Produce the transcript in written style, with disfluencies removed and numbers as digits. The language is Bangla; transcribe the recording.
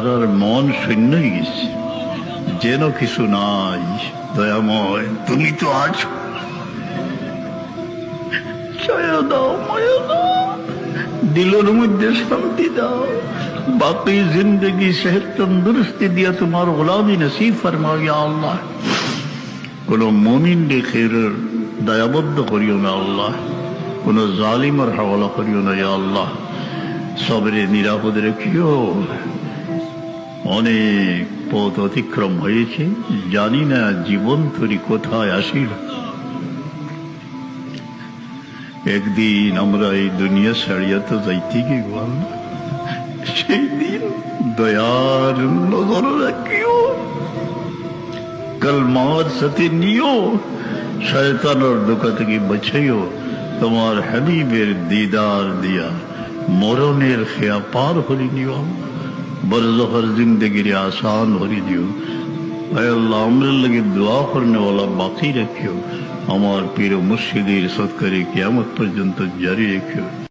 তারার মন শূন্য হয়ে গেছে, যেন কিছু নাই। দয়াময় তুমি তো আছো, ছায়া দাও, মায়া দাও, দিলের মধ্যে শান্তি দাও, বাকি জিন্দগি সেহত তন্দুরস্তি দিয়া তোমার গোলামি নসিব ফরমাও ইয়া আল্লাহ। কোন মুমিন খেরের দয়াবদ্ধ করিও না আল্লাহ, কোন জালিমের হাওয়ালা করিও না ইয়া আল্লাহ। সবরে নিরাপদ রেখিও। অনেক পথ অতিক্রম হয়েছে, জানি না জীবন তরি কোথায় আসিল। একদিন আমরা এই দুনিয়া ছাড়িয়া তো যাইতে গিয়ে আল্লাহ, সেই দিন দয়ার নজর রাখিও, কলমার সাথে নিও, শয়তানের ধোঁকা থেকে বাঁচাইও। তোমার হাবিবের দিদার দিয়া মরণের খেয়া পার হরি নিও, বরজখর জিন্দগির আসান হরি দিও। আল্লাহ আমরা লগে দোয়া করনে ওয়ালা বাকি রাখিও, আমার পীর মুর্শিদের সৎকারে কিয়ামত পর্যন্ত জারি রেখিও।